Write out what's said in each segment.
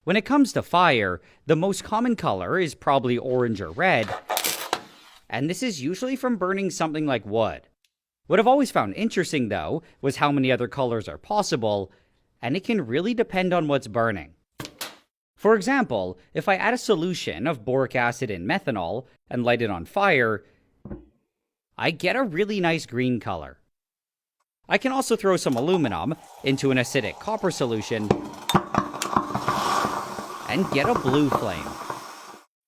When it comes to fire, the most common color is probably orange or red, and this is usually from burning something like wood. What I've always found interesting, though, was how many other colors are possible, and it can really depend on what's burning. For example, if I add a solution of boric acid and methanol and light it on fire, I get a really nice green color. I can also throw some aluminum into an acidic copper solution and get a blue flame.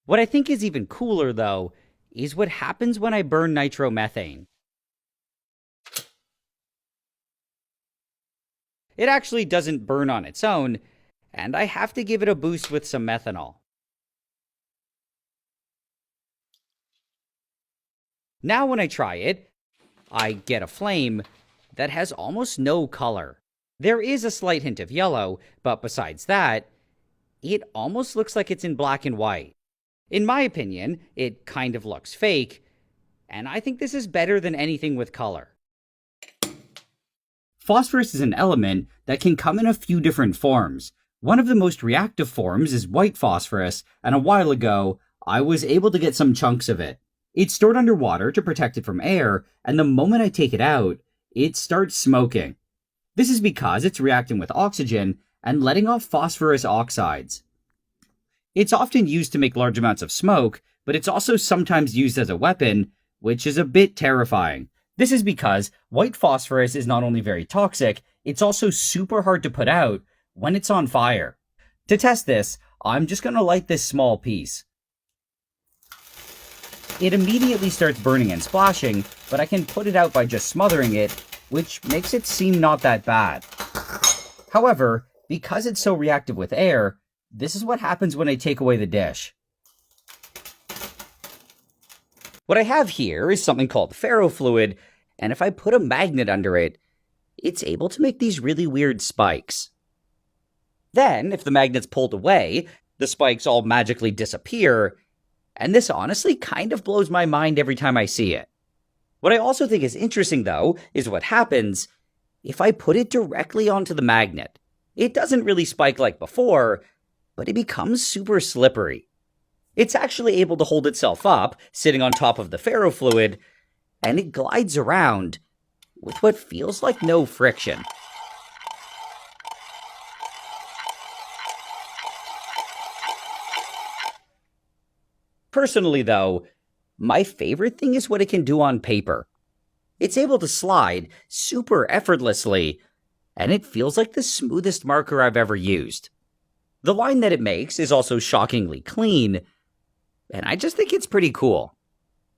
What I think is even cooler, though, is what happens when I burn nitromethane. It actually doesn't burn on its own, and I have to give it a boost with some methanol. Now when I try it, I get a flame that has almost no color. There is a slight hint of yellow, but besides that, it almost looks like it's in black and white. In my opinion, it kind of looks fake, and I think this is better than anything with color. Phosphorus is an element that can come in a few different forms. One of the most reactive forms is white phosphorus, and a while ago, I was able to get some chunks of it. It's stored underwater to protect it from air, and the moment I take it out, it starts smoking. This is because it's reacting with oxygen and letting off phosphorus oxides. It's often used to make large amounts of smoke, but it's also sometimes used as a weapon, which is a bit terrifying. This is because white phosphorus is not only very toxic, it's also super hard to put out when it's on fire. To test this, I'm just going to light this small piece. It immediately starts burning and splashing, but I can put it out by just smothering it, which makes it seem not that bad. However, because it's so reactive with air, this is what happens when I take away the dish. What I have here is something called ferrofluid, and if I put a magnet under it, it's able to make these really weird spikes. Then, if the magnet's pulled away, the spikes all magically disappear, and this honestly kind of blows my mind every time I see it. What I also think is interesting, though, is what happens if I put it directly onto the magnet. It doesn't really spike like before, but it becomes super slippery. It's actually able to hold itself up, sitting on top of the ferrofluid, and it glides around with what feels like no friction. Personally, though, my favorite thing is what it can do on paper. It's able to slide super effortlessly, and it feels like the smoothest marker I've ever used. The line that it makes is also shockingly clean, and I just think it's pretty cool.